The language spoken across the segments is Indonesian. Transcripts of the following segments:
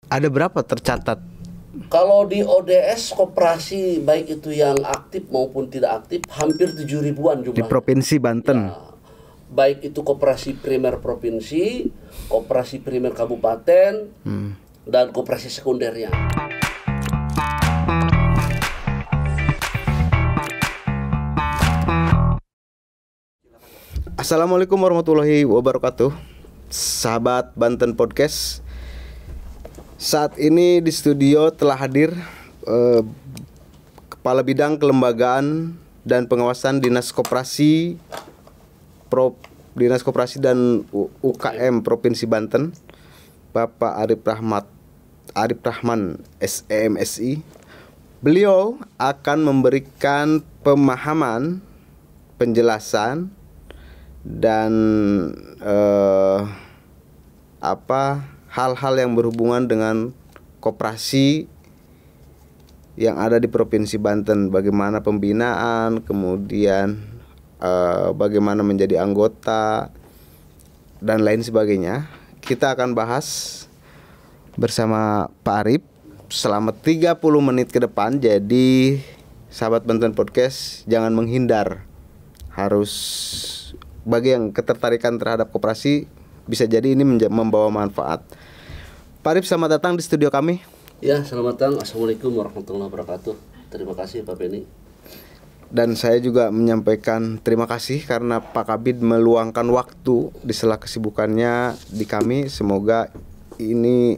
Ada berapa tercatat? Kalau di ODS koperasi baik itu yang aktif maupun tidak aktif hampir 7.000-an Di jumlahnya. Provinsi Banten. Ya, baik itu koperasi primer provinsi, koperasi primer kabupaten, dan koperasi sekundernya. Assalamualaikum warahmatullahi wabarakatuh. Sahabat Banten Podcast. Saat ini di studio telah hadir Kepala Bidang Kelembagaan dan Pengawasan Dinas Koperasi dan UKM Provinsi Banten, Bapak Arif Rahman SEMSI. Beliau akan memberikan pemahaman, penjelasan dan hal-hal yang berhubungan dengan koperasi yang ada di Provinsi Banten, bagaimana pembinaan, kemudian bagaimana menjadi anggota dan lain sebagainya. Kita akan bahas bersama Pak Arif selama 30 menit ke depan. Jadi sahabat Banten Podcast jangan menghindar. Harus, bagi yang ketertarikan terhadap koperasi, bisa jadi ini membawa manfaat. Pak Arif, selamat datang di studio kami. Ya, selamat datang. Assalamualaikum warahmatullahi wabarakatuh. Terima kasih Pak Beni. Dan saya juga menyampaikan terima kasih karena Pak Kabid meluangkan waktu di sela kesibukannya di kami. Semoga ini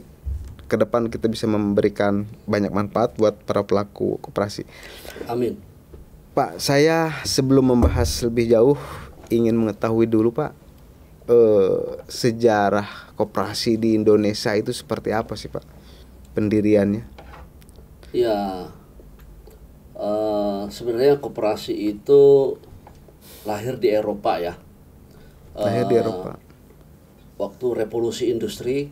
ke depan kita bisa memberikan banyak manfaat buat para pelaku koperasi. Amin. Pak, saya sebelum membahas lebih jauh ingin mengetahui dulu Pak, sejarah koperasi di Indonesia itu seperti apa sih Pak, pendiriannya? Ya, sebenarnya koperasi itu lahir di Eropa ya. Lahir di Eropa. Waktu revolusi industri,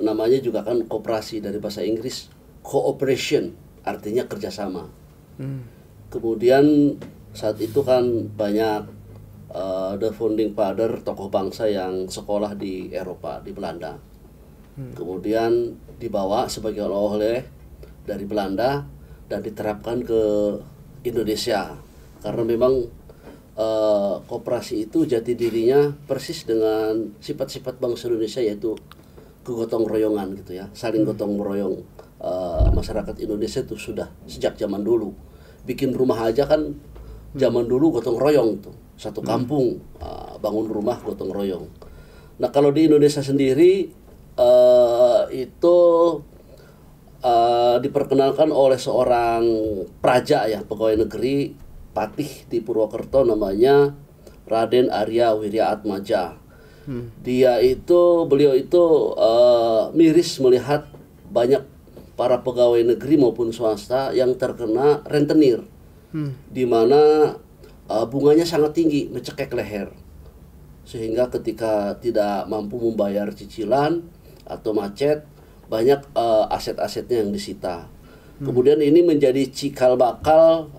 namanya juga kan koperasi dari bahasa Inggris, cooperation, artinya kerjasama. Kemudian saat itu kan banyak the founding father, tokoh bangsa yang sekolah di Eropa, di Belanda. Kemudian dibawa sebagai oleh-oleh dari Belanda dan diterapkan ke Indonesia. Karena memang koperasi itu jati dirinya persis dengan sifat-sifat bangsa Indonesia, yaitu kegotong royongan gitu ya, saling gotong meroyong. Masyarakat Indonesia itu sudah sejak zaman dulu. Bikin rumah aja kan zaman dulu gotong royong tuh. Satu kampung bangun rumah gotong royong. Nah, kalau di Indonesia sendiri itu diperkenalkan oleh seorang praja ya, pegawai negeri patih di Purwokerto, namanya Raden Arya Wiryaatmaja. Beliau itu miris melihat banyak para pegawai negeri maupun swasta yang terkena rentenir, di mana bunganya sangat tinggi, mencekik leher, sehingga ketika tidak mampu membayar cicilan atau macet, banyak aset-asetnya yang disita. Kemudian ini menjadi cikal bakal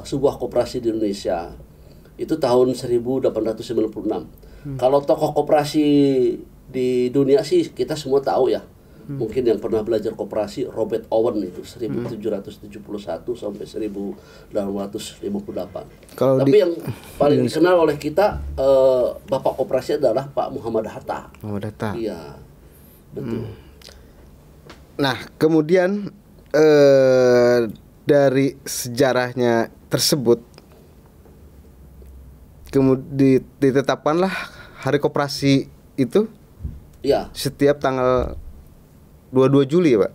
sebuah koperasi di Indonesia. Itu tahun 1896. Kalau tokoh koperasi di dunia sih kita semua tahu ya. Mungkin yang pernah belajar koperasi, Robert Owen itu 1771 sampai 1858. Tapi yang paling dikenal oleh kita bapak koperasi adalah Pak Muhammad Hatta. Muhammad Hatta. Iya, betul. Nah, kemudian dari sejarahnya tersebut, kemudian ditetapkanlah Hari Koperasi itu ya, setiap tanggal 22 Juli ya Pak?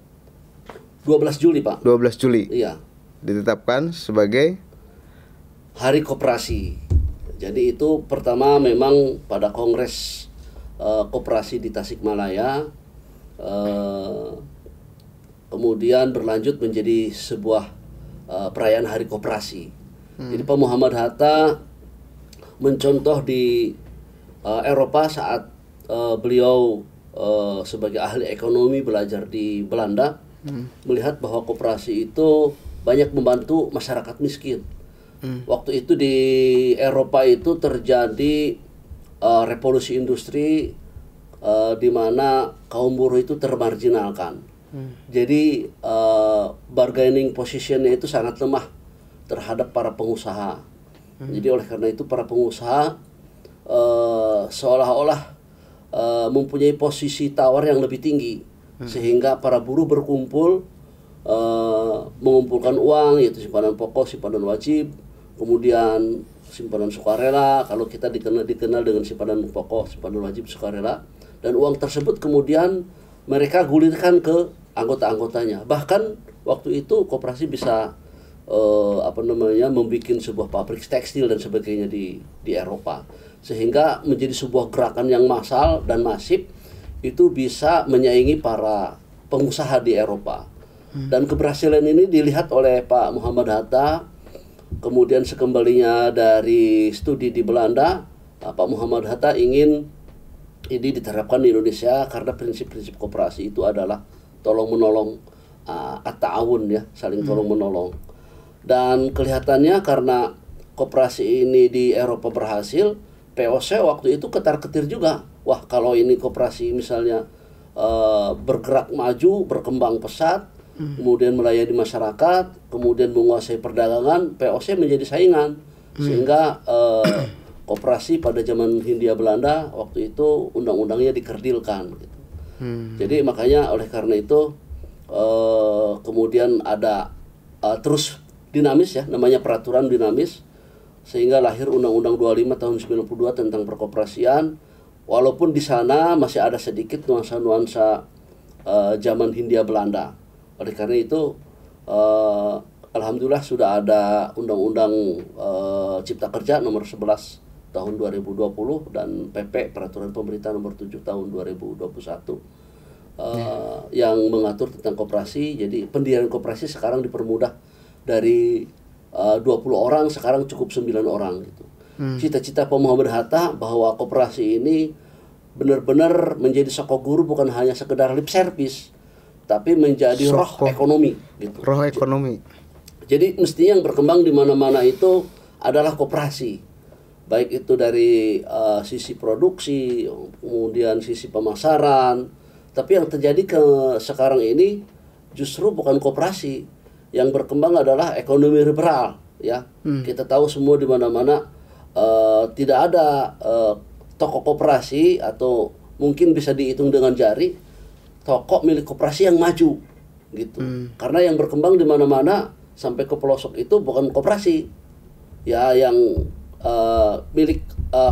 12 Juli Pak. 12 Juli. Iya. Ditetapkan sebagai Hari Koperasi. Jadi itu pertama memang pada Kongres Koperasi di Tasikmalaya, kemudian berlanjut menjadi sebuah perayaan Hari Koperasi. Jadi Pak Muhammad Hatta mencontoh di Eropa saat beliau sebagai ahli ekonomi belajar di Belanda, melihat bahwa koperasi itu banyak membantu masyarakat miskin. Waktu itu di Eropa itu terjadi revolusi industri, di mana kaum buruh itu termarginalkan. Jadi bargaining positionnya itu sangat lemah terhadap para pengusaha. Jadi oleh karena itu para pengusaha seolah-olah mempunyai posisi tawar yang lebih tinggi, sehingga para buruh berkumpul mengumpulkan uang, yaitu simpanan pokok, simpanan wajib, kemudian simpanan sukarela. Kalau kita dikenal dengan simpanan pokok, simpanan wajib, sukarela, dan uang tersebut kemudian mereka gulirkan ke anggota-anggotanya. Bahkan waktu itu koperasi bisa membuat sebuah pabrik tekstil dan sebagainya di Eropa, sehingga menjadi sebuah gerakan yang massal dan masif, itu bisa menyaingi para pengusaha di Eropa. Dan keberhasilan ini dilihat oleh Pak Muhammad Hatta. Kemudian sekembalinya dari studi di Belanda, Pak Muhammad Hatta ingin ini diterapkan di Indonesia karena prinsip-prinsip koperasi itu adalah tolong menolong, at-ta'awun, ya, saling tolong menolong. Dan kelihatannya karena koperasi ini di Eropa berhasil, POC waktu itu ketar-ketir juga. Wah, kalau ini koperasi misalnya bergerak maju, berkembang pesat, kemudian melayani masyarakat, kemudian menguasai perdagangan, POC menjadi saingan. Sehingga koperasi pada zaman Hindia Belanda waktu itu undang-undangnya dikerdilkan gitu. Jadi makanya oleh karena itu kemudian ada terus dinamis, ya, namanya peraturan dinamis, sehingga lahir Undang-Undang 25 tahun 92 tentang perkoperasian. Walaupun di sana masih ada sedikit nuansa-nuansa zaman Hindia Belanda. Oleh karena itu alhamdulillah sudah ada Undang-Undang Cipta Kerja nomor 11 tahun 2020 dan PP Peraturan Pemerintah nomor 7 tahun 2021 yang mengatur tentang koperasi. Jadi pendirian koperasi sekarang dipermudah dari 20 orang sekarang cukup 9 orang gitu. Cita-cita Pak Muhammad Hatta bahwa koperasi ini benar-benar menjadi sokok guru, bukan hanya sekedar lip service, tapi menjadi roh ekonomi gitu. Roh ekonomi. Jadi mestinya yang berkembang di mana-mana itu adalah koperasi. Baik itu dari sisi produksi, kemudian sisi pemasaran. Tapi yang terjadi sekarang ini justru bukan koperasi. Yang berkembang adalah ekonomi liberal, ya. Kita tahu semua di mana-mana tidak ada toko koperasi, atau mungkin bisa dihitung dengan jari toko milik koperasi yang maju gitu. Karena yang berkembang di mana-mana sampai ke pelosok itu bukan koperasi, ya, yang milik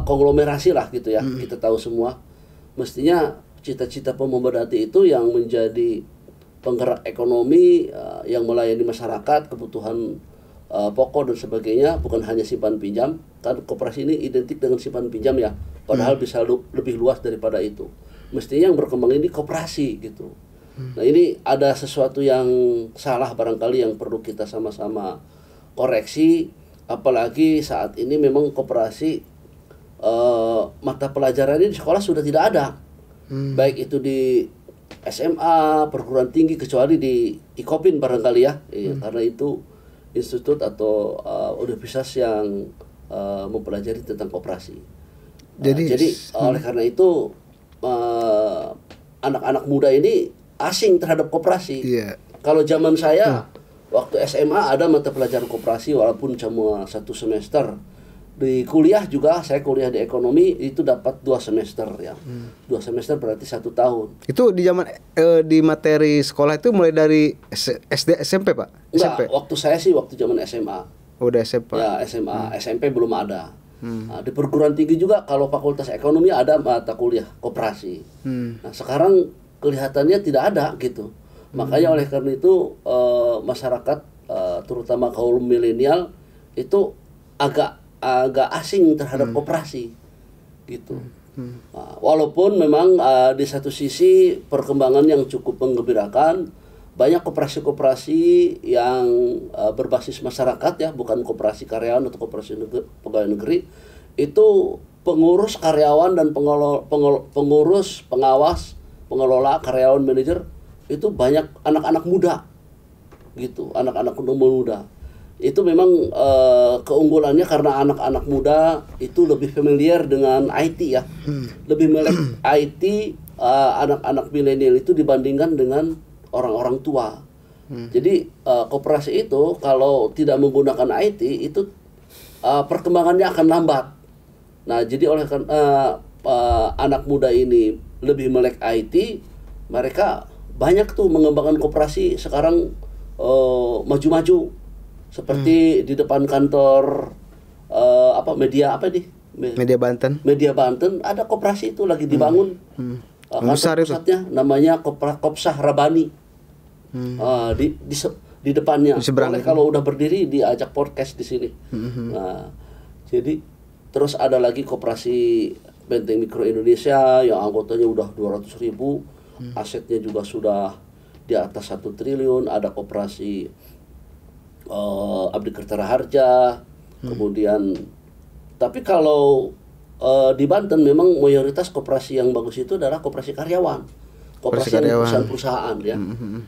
konglomerasi lah gitu, ya. Kita tahu semua. Mestinya cita-cita Pak Muhammad Hatta itu yang menjadi penggerak ekonomi, yang melayani masyarakat, kebutuhan pokok dan sebagainya, bukan hanya simpan pinjam. Kan koperasi ini identik dengan simpan pinjam, ya, padahal bisa lebih luas daripada itu. Mestinya yang berkembang ini koperasi gitu. Nah, ini ada sesuatu yang salah barangkali yang perlu kita sama-sama koreksi. Apalagi saat ini memang koperasi mata pelajaran ini di sekolah sudah tidak ada. Baik itu di SMA, perguruan tinggi, kecuali di IKOPIN barangkali, ya. Karena itu institut atau universitas yang mempelajari tentang koperasi. Jadi oleh karena itu anak-anak muda ini asing terhadap koperasi. Kalau zaman saya waktu SMA ada mata pelajaran koperasi walaupun cuma 1 semester. Di kuliah juga, saya kuliah di ekonomi, itu dapat 2 semester, ya. 2 semester berarti 1 tahun. Itu di zaman di materi sekolah itu mulai dari SD, SMP, Pak? Enggak, waktu saya sih waktu zaman SMA. Udah SMP. Ya, SMA, SMP belum ada. Nah, di perguruan tinggi juga kalau fakultas ekonomi ada mata kuliah koperasi. Nah, sekarang kelihatannya tidak ada gitu. Makanya oleh karena itu masyarakat terutama kaum milenial itu agak asing terhadap koperasi gitu. Nah, walaupun memang di satu sisi perkembangan yang cukup menggembirakan, banyak koperasi-koperasi yang berbasis masyarakat, ya, bukan koperasi karyawan atau koperasi pegawai negeri. Itu pengurus karyawan dan pengurus, pengawas, pengelola, karyawan, manajer, itu banyak anak-anak muda gitu, anak-anak muda. itu memang keunggulannya karena anak-anak muda itu lebih familiar dengan IT ya, lebih melek IT anak-anak milenial itu dibandingkan dengan orang-orang tua. Jadi koperasi itu kalau tidak menggunakan IT itu perkembangannya akan lambat. Nah, jadi oleh anak muda ini lebih melek IT, mereka banyak tuh mengembangkan koperasi sekarang maju-maju. Seperti di depan kantor Media Banten. Media Banten ada koperasi itu lagi dibangun. Kantor pusatnya namanya Kopsah Rabani. Di depannya. Boleh kalau udah berdiri diajak podcast di sini. Nah, jadi terus ada lagi koperasi Benteng Mikro Indonesia yang anggotanya udah 200.000, asetnya juga sudah di atas 1 triliun. Ada koperasi Abdi Kertara Harja, kemudian tapi kalau di Banten memang mayoritas koperasi yang bagus itu adalah koperasi karyawan, koperasi perusahaan-perusahaan ya.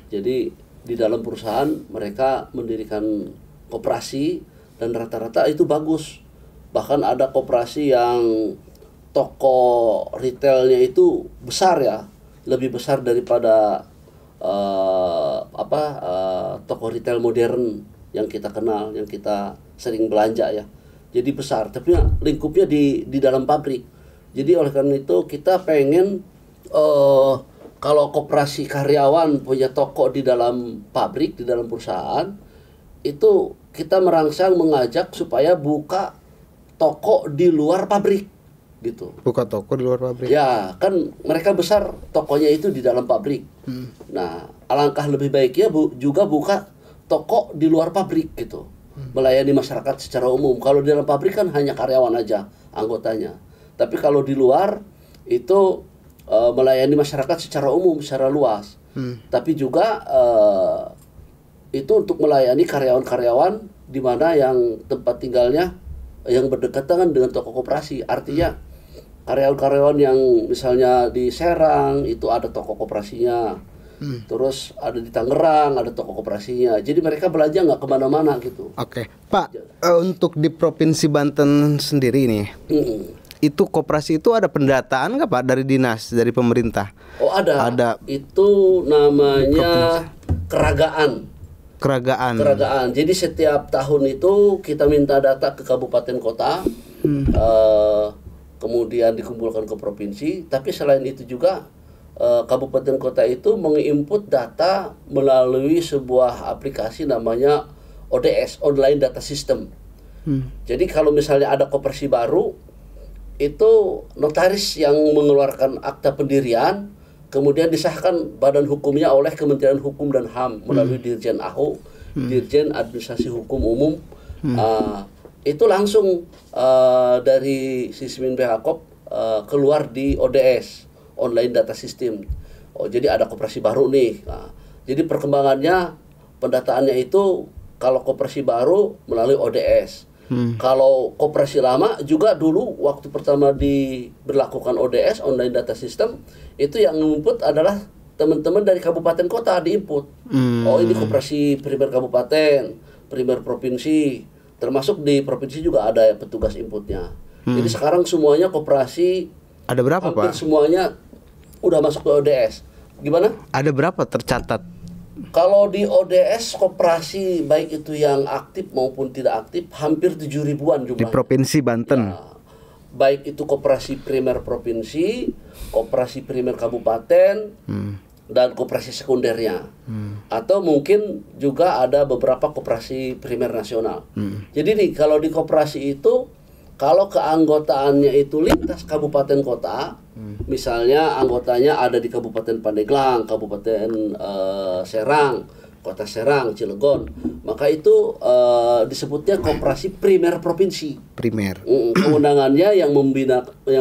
Jadi di dalam perusahaan mereka mendirikan koperasi dan rata-rata itu bagus. Bahkan ada koperasi yang toko retailnya itu besar ya, lebih besar daripada toko retail modern yang kita kenal, yang kita sering belanja ya. Jadi besar, tapi lingkupnya di dalam pabrik. Jadi oleh karena itu kita pengen kalau koperasi karyawan punya toko di dalam pabrik, di dalam perusahaan, itu kita merangsang mengajak supaya buka toko di luar pabrik gitu. Buka toko di luar pabrik. Ya, kan mereka besar tokonya itu di dalam pabrik. Nah, alangkah lebih baiknya juga buka toko di luar pabrik gitu, melayani masyarakat secara umum. Kalau di dalam pabrik kan hanya karyawan aja anggotanya, tapi kalau di luar itu melayani masyarakat secara umum, secara luas. Tapi juga itu untuk melayani karyawan-karyawan di mana yang tempat tinggalnya yang berdekatan dengan toko koperasi. Artinya karyawan-karyawan yang misalnya di Serang itu ada toko koperasinya. Terus ada di Tangerang ada toko koperasinya. Jadi mereka belanja nggak kemana-mana gitu. Oke, Pak. Untuk di Provinsi Banten sendiri nih, itu koperasi itu ada pendataan nggak Pak dari dinas, dari pemerintah? Oh ada. Itu namanya keragaan. Jadi setiap tahun itu kita minta data ke kabupaten kota, kemudian dikumpulkan ke provinsi. Tapi selain itu juga kabupaten kota itu menginput data melalui sebuah aplikasi namanya ODS, Online Data System. Jadi kalau misalnya ada koperasi baru, itu notaris yang mengeluarkan akta pendirian, kemudian disahkan badan hukumnya oleh Kementerian Hukum dan HAM melalui Dirjen AHU, Dirjen Administrasi Hukum Umum. Itu langsung dari Sismin BHKOP keluar di ODS, Online Data System. Jadi ada koperasi baru nih. Jadi perkembangannya, pendataannya itu kalau koperasi baru melalui ODS. Kalau koperasi lama juga dulu waktu pertama diberlakukan ODS, Online Data System, itu yang input adalah teman-teman dari kabupaten kota diinput. Ini koperasi primer kabupaten, primer provinsi, termasuk di provinsi juga ada petugas inputnya. Jadi sekarang semuanya koperasi ada berapa hampir Pak? Semuanya udah masuk ke ODS. Gimana? Ada berapa tercatat? Kalau di ODS koperasi baik itu yang aktif maupun tidak aktif hampir 7.000-an jumlahnya. Di Provinsi Banten. Ya, baik itu koperasi primer provinsi, koperasi primer kabupaten, dan koperasi sekundernya. Atau mungkin juga ada beberapa koperasi primer nasional. Jadi nih kalau di koperasi itu, kalau keanggotaannya itu lintas kabupaten kota, misalnya anggotanya ada di Kabupaten Pandeglang, Kabupaten Serang, Kota Serang, Cilegon, maka itu disebutnya koperasi primer provinsi. Primer. Kewenangannya yang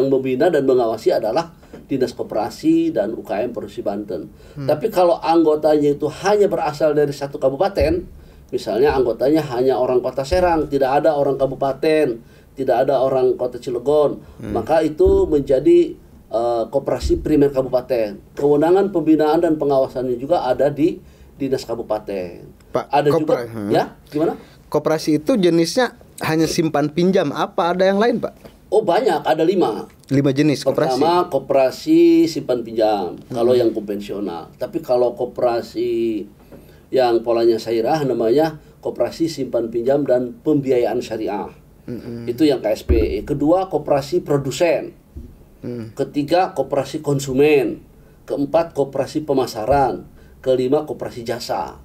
membina dan mengawasi adalah Dinas Koperasi dan UKM Provinsi Banten. Tapi kalau anggotanya itu hanya berasal dari satu kabupaten, misalnya anggotanya hanya orang Kota Serang, tidak ada orang kabupaten, tidak ada orang Kota Cilegon, maka itu menjadi koperasi primer kabupaten. Kewenangan pembinaan dan pengawasannya juga ada di Dinas Kabupaten. Pak, ada juga, ya gimana? koperasi itu jenisnya hanya simpan pinjam, apa ada yang lain, Pak? Oh banyak, ada 5 jenis koperasi. Pertama, koperasi simpan pinjam, kalau yang konvensional. Tapi kalau koperasi yang polanya syariah namanya koperasi simpan pinjam dan pembiayaan syariah. Itu yang KSP. Kedua, koperasi produsen. Ketiga, koperasi konsumen. Keempat, koperasi pemasaran. Kelima, koperasi jasa.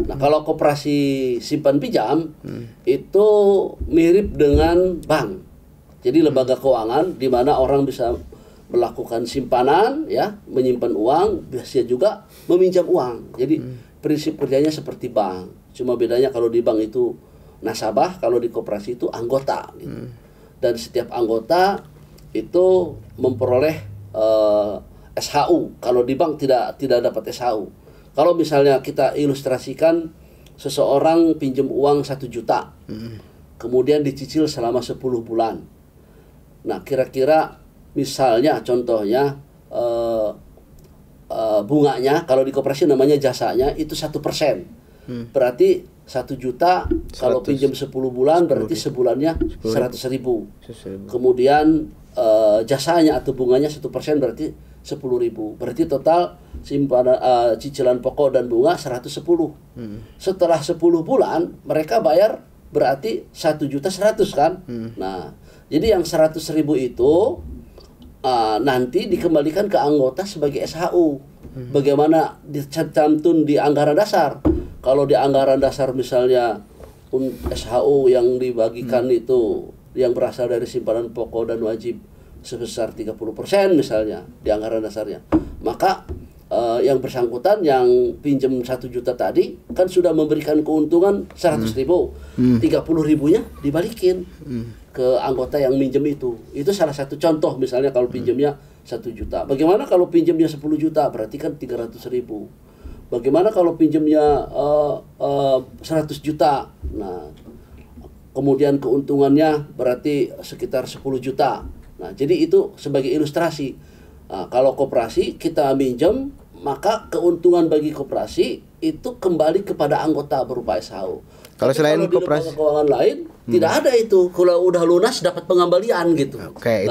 Nah, kalau koperasi simpan pinjam itu mirip dengan bank. Jadi lembaga keuangan di mana orang bisa melakukan simpanan, ya, menyimpan uang, bisa juga meminjam uang. Jadi prinsip kerjanya seperti bank. Cuma bedanya kalau di bank itu nasabah, kalau di koperasi itu anggota. Gitu. Dan setiap anggota itu memperoleh SHU. Kalau di bank tidak dapat SHU. Kalau misalnya kita ilustrasikan seseorang pinjam uang 1 juta, kemudian dicicil selama 10 bulan. Nah, kira-kira misalnya contohnya bunganya kalau di koperasi namanya jasanya itu 1%. Berarti 1 juta kalau pinjam 10 bulan berarti sebulannya 100.000. Kemudian jasanya atau bunganya 1% berarti 10.000. Berarti total simpanan cicilan pokok dan bunga 110. Setelah 10 bulan mereka bayar berarti 1.100.000 kan. Nah, jadi yang 100.000 itu nanti dikembalikan ke anggota sebagai SHU. Bagaimana dicantum di anggaran dasar. Kalau di anggaran dasar misalnya SHU yang dibagikan itu yang berasal dari simpanan pokok dan wajib sebesar 30% misalnya di anggaran dasarnya, maka yang bersangkutan yang pinjam 1 juta tadi kan sudah memberikan keuntungan 100.000, 30.000-nya dibalikin ke anggota yang minjem itu. Itu salah satu contoh misalnya kalau pinjamnya 1 juta. Bagaimana kalau pinjamnya 10 juta? Berarti kan 300.000. Bagaimana kalau pinjamnya 100 juta? Nah, kemudian keuntungannya berarti sekitar 10 juta. Nah, jadi itu sebagai ilustrasi. Nah, kalau koperasi kita minjem, maka keuntungan bagi koperasi itu kembali kepada anggota berupa SHU. Kalau selain koperasi, keuangan lain tidak ada itu. Kalau udah lunas dapat pengembalian gitu. Oke,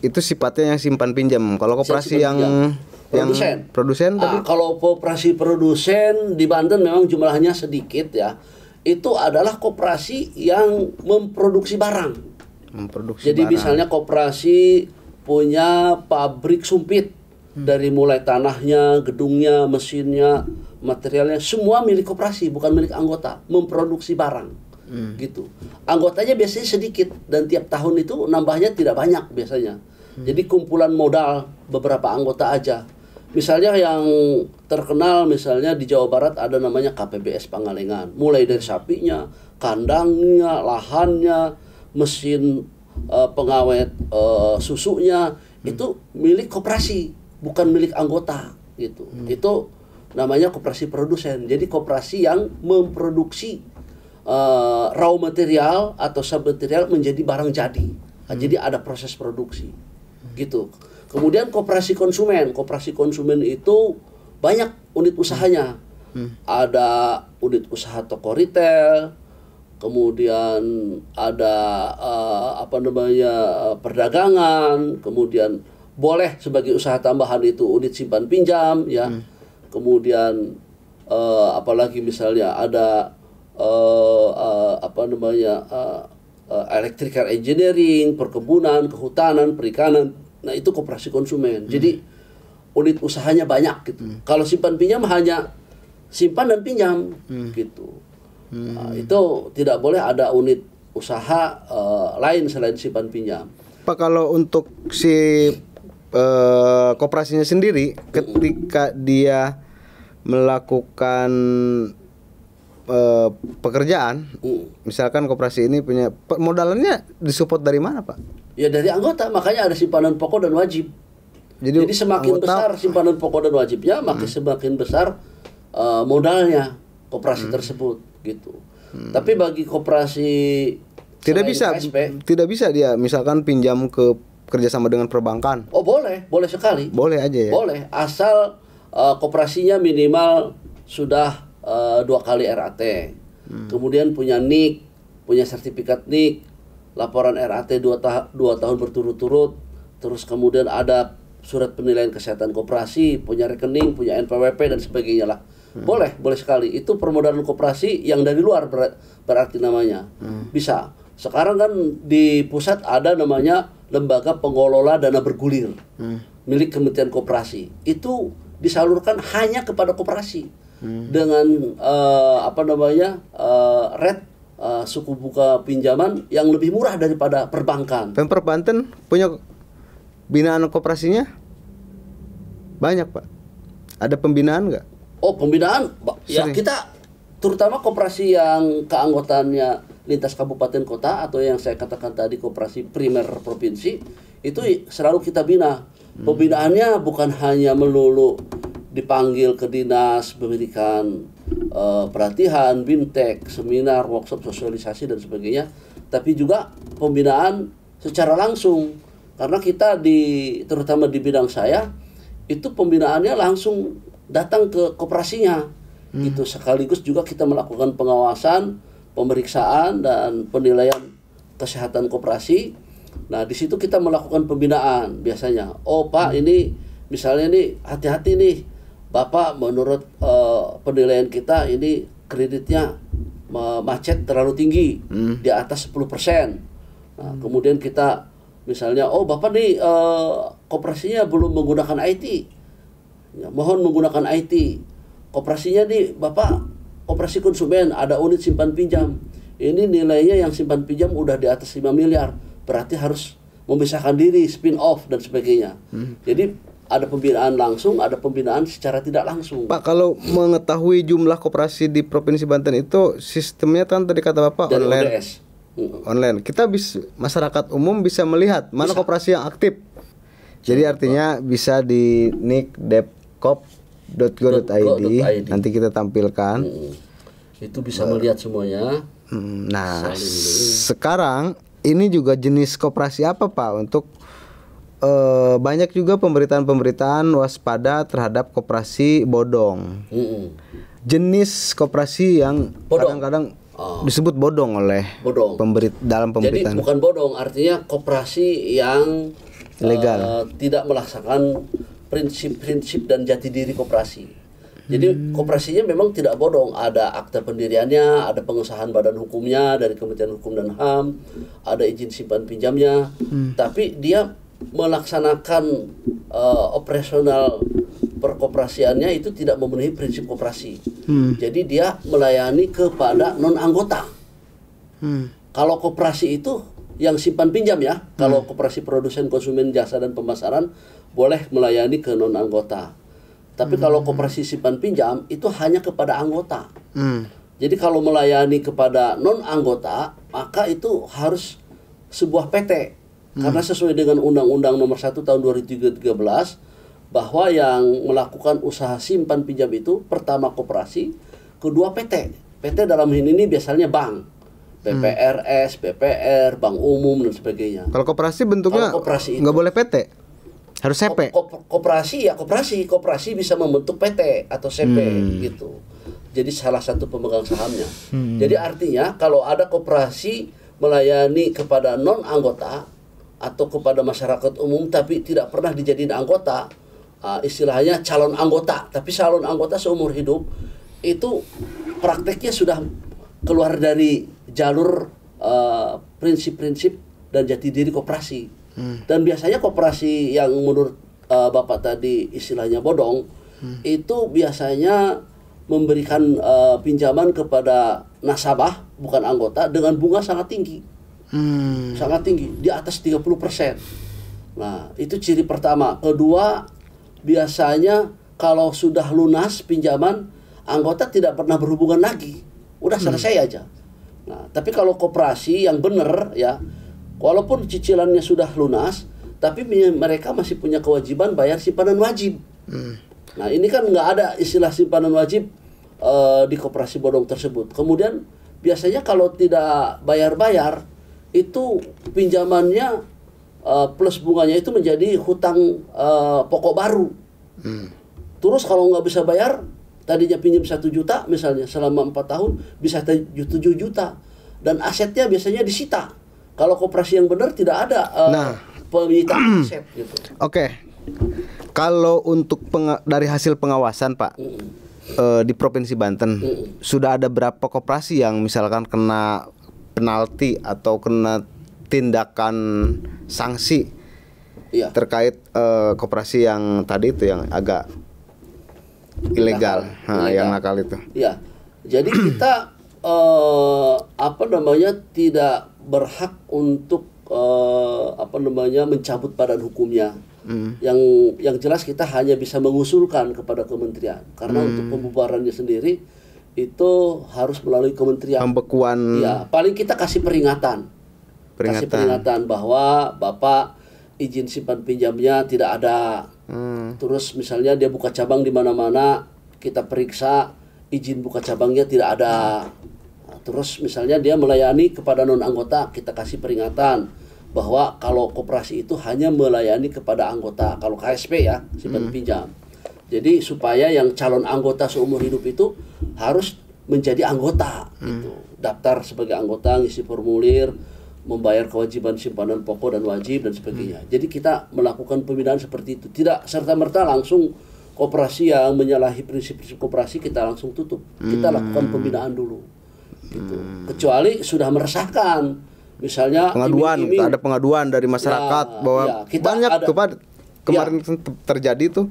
itu sifatnya yang simpan pinjam. Kalau koperasi yang produsen tadi. Kalau koperasi produsen di Banten memang jumlahnya sedikit ya. Itu adalah koperasi yang memproduksi barang. Jadi misalnya koperasi punya pabrik sumpit, dari mulai tanahnya, gedungnya, mesinnya, materialnya semua milik koperasi, bukan milik anggota, memproduksi barang. Gitu. Anggotanya biasanya sedikit dan tiap tahun itu nambahnya tidak banyak biasanya. Jadi kumpulan modal beberapa anggota aja. Misalnya yang terkenal misalnya di Jawa Barat ada namanya KPBS Pangalengan. Mulai dari sapinya, kandangnya, lahannya, mesin pengawet susunya itu milik koperasi, bukan milik anggota gitu. Itu namanya koperasi produsen. Jadi koperasi yang memproduksi raw material atau submaterial menjadi barang jadi. Jadi ada proses produksi gitu. Kemudian koperasi konsumen. Koperasi konsumen itu banyak unit usahanya. Ada unit usaha toko retail, kemudian ada perdagangan, kemudian boleh sebagai usaha tambahan itu unit simpan pinjam ya. Kemudian apalagi misalnya ada electrical engineering, perkebunan, kehutanan, perikanan. Nah, itu koperasi konsumen. Jadi unit usahanya banyak gitu. Kalau simpan pinjam hanya simpan dan pinjam gitu. Nah, itu tidak boleh ada unit usaha lain selain simpan pinjam. Pak, kalau untuk si koperasinya sendiri, ketika dia melakukan pekerjaan, misalkan koperasi ini punya modalnya disupport dari mana, Pak? Ya dari anggota, makanya ada simpanan pokok dan wajib. Jadi semakin besar simpanan pokok dan wajibnya, maka semakin besar modalnya koperasi tersebut gitu. Tapi bagi koperasi tidak bisa dia misalkan pinjam ke kerjasama dengan perbankan. Oh boleh sekali. Boleh aja ya. Boleh, asal koperasinya minimal sudah 2 kali RAT. kemudian punya NIK, punya sertifikat NIK, laporan RAT 2 tahun berturut-turut, terus kemudian ada surat penilaian kesehatan koperasi, punya rekening, punya NPWP dan sebagainya lah. Boleh sekali. Itu permodalan koperasi yang dari luar berarti namanya. Bisa. Sekarang kan di pusat ada namanya Lembaga Pengelola Dana Bergulir milik Kementerian Koperasi. Itu disalurkan hanya kepada koperasi dengan rate suku bunga pinjaman yang lebih murah daripada perbankan. Pemprov Banten punya binaan koperasinya banyak, Pak. Ada pembinaan nggak? Oh, pembinaan, ya kita terutama koperasi yang keanggotaannya lintas kabupaten kota atau yang saya katakan tadi koperasi primer provinsi itu selalu kita bina. Pembinaannya bukan hanya melulu dipanggil ke dinas, memberikan pelatihan, bintek, seminar, workshop, sosialisasi dan sebagainya, tapi juga pembinaan secara langsung. Karena kita terutama di bidang saya itu pembinaannya langsung datang ke koperasinya. Gitu. Sekaligus juga kita melakukan pengawasan, pemeriksaan dan penilaian kesehatan koperasi. Nah, di situ kita melakukan pembinaan biasanya. Oh, Pak, ini misalnya nih hati-hati nih. Bapak, menurut penilaian kita ini kreditnya macet terlalu tinggi, di atas 10%. Nah, kemudian kita misalnya, oh Bapak nih koperasinya belum menggunakan IT, ya, mohon menggunakan IT. Koperasinya nih Bapak koperasi konsumen, ada unit simpan pinjam, ini nilainya yang simpan pinjam udah di atas 5 miliar, berarti harus memisahkan diri, spin off dan sebagainya. Jadi ada pembinaan langsung, ada pembinaan secara tidak langsung. Pak, kalau mengetahui jumlah koperasi di Provinsi Banten itu sistemnya kan tadi kata Bapak dari online. ODS. Online. Kita masyarakat umum bisa melihat mana koperasi yang aktif. Jadi artinya bisa di nik.depkop.go.id. Nanti kita tampilkan. Itu bisa melihat semuanya. Nah, sekarang ini juga jenis koperasi apa, Pak, untuk banyak juga pemberitaan waspada terhadap koperasi bodong. Jenis koperasi yang kadang-kadang disebut bodong oleh dalam pemberitaan. Jadi bukan bodong, artinya koperasi yang legal, tidak melaksanakan prinsip-prinsip dan jati diri koperasi. Jadi koperasinya memang tidak bodong, ada akta pendiriannya, ada pengesahan badan hukumnya dari Kementerian Hukum dan HAM, ada izin simpan pinjamnya, tapi dia melaksanakan operasional perkoperasiannya itu tidak memenuhi prinsip koperasi. Jadi dia melayani kepada non anggota. Kalau koperasi itu yang simpan pinjam ya, kalau koperasi produsen, konsumen, jasa dan pemasaran boleh melayani ke non anggota. Tapi kalau koperasi simpan pinjam itu hanya kepada anggota. Jadi kalau melayani kepada non anggota maka itu harus sebuah PT. Karena sesuai dengan Undang-Undang Nomor 1 Tahun 2013 bahwa yang melakukan usaha simpan pinjam itu pertama koperasi, kedua PT. PT dalam hal ini biasanya bank, BPRS, BPR, bank umum dan sebagainya. Kalau koperasi bentuknya nggak boleh PT, harus CP. Koperasi ya koperasi bisa membentuk PT atau CP gitu. Jadi salah satu pemegang sahamnya. Jadi artinya kalau ada koperasi melayani kepada non anggota atau kepada masyarakat umum tapi tidak pernah dijadiin anggota, istilahnya calon anggota, tapi calon anggota seumur hidup, itu prakteknya sudah keluar dari jalur prinsip-prinsip dan jati diri koperasi. Dan biasanya koperasi yang menurut Bapak tadi istilahnya bodong, itu biasanya memberikan pinjaman kepada nasabah bukan anggota dengan bunga sangat tinggi. Sangat tinggi, di atas 30%. Nah, itu ciri pertama. Kedua, biasanya kalau sudah lunas pinjaman, anggota tidak pernah berhubungan lagi. Udah selesai aja. Nah, tapi kalau koperasi yang benar ya, walaupun cicilannya sudah lunas, tapi mereka masih punya kewajiban bayar simpanan wajib. Nah, ini kan nggak ada istilah simpanan wajib di koperasi bodong tersebut. Kemudian biasanya kalau tidak bayar-bayar, itu pinjamannya plus bunganya itu menjadi hutang pokok baru. Terus kalau nggak bisa bayar, tadinya pinjam 1 juta misalnya selama 4 tahun bisa 7 juta, dan asetnya biasanya disita. Kalau koperasi yang benar tidak ada penyitaan aset gitu. Oke. Kalau untuk dari hasil pengawasan Pak, di Provinsi Banten sudah ada berapa koperasi yang misalkan kena penalti atau kena tindakan sanksi terkait koperasi yang tadi itu yang agak ilegal, yang nakal itu? Ya, jadi kita tidak berhak untuk mencabut badan hukumnya. Yang jelas kita hanya bisa mengusulkan kepada kementerian, karena untuk pembubarannya sendiri itu harus melalui kementerian. Pembekuan. Ya, paling kita kasih peringatan. Kasih peringatan bahwa Bapak izin simpan pinjamnya tidak ada. Terus misalnya dia buka cabang di mana-mana, kita periksa izin buka cabangnya tidak ada. Terus misalnya dia melayani kepada non anggota, kita kasih peringatan bahwa kalau koperasi itu hanya melayani kepada anggota, kalau KSP ya, simpan pinjam. Jadi supaya yang calon anggota seumur hidup itu harus menjadi anggota gitu. Daftar sebagai anggota, ngisi formulir, membayar kewajiban simpanan pokok dan wajib dan sebagainya. Jadi kita melakukan pembinaan seperti itu. Tidak serta-merta langsung koperasi yang menyalahi prinsip-prinsip koperasi kita langsung tutup. Kita lakukan pembinaan dulu gitu. Kecuali sudah meresahkan. Misalnya ada pengaduan dari masyarakat bahwa banyak tuh Pak kemarin terjadi tuh.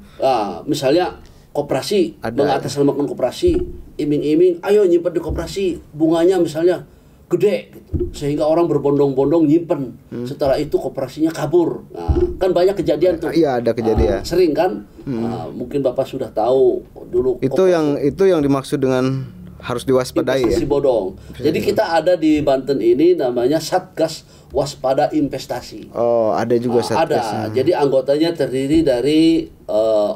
Misalnya koperasi mengatasnamakan koperasi, iming-iming, ayo nyimpen di koperasi, bunganya misalnya gede gitu, sehingga orang berbondong-bondong nyimpen. Setelah itu koperasinya kabur. Nah, kan banyak kejadian tuh. Iya, ada kejadian. Sering kan? Mungkin Bapak sudah tahu dulu. Itu yang dimaksud dengan harus diwaspadai investasi bodong. Jadi kita ada di Banten ini namanya Satgas Waspada Investasi. Oh, ada juga Satgas. Ada. Jadi anggotanya terdiri dari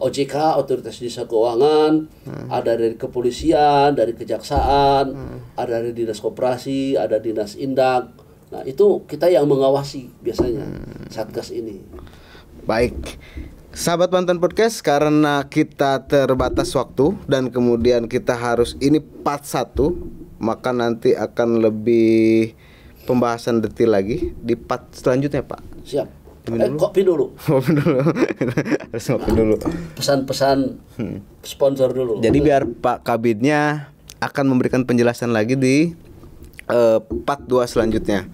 OJK, Otoritas Jasa Keuangan, ada dari kepolisian, dari kejaksaan, ada dari dinas koperasi, ada dinas indak. Nah, itu kita yang mengawasi biasanya Satgas ini. Baik. Sahabat Banten Podcast, karena kita terbatas waktu dan kemudian kita harus ini part 1, maka nanti akan lebih pembahasan detail lagi di part selanjutnya Pak. Siap. Kopi dulu. Kopi dulu. Harus ngopi dulu. Pesan-pesan sponsor dulu. Jadi biar Pak Kabidnya akan memberikan penjelasan lagi di part 2 selanjutnya.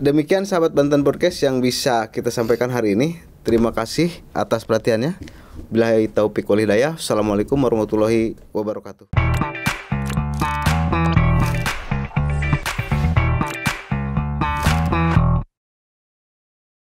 Demikian sahabat Banten Podcast yang bisa kita sampaikan hari ini. Terima kasih atas perhatiannya. Billahi taufiq wal hidayah. Assalamualaikum warahmatullahi wabarakatuh.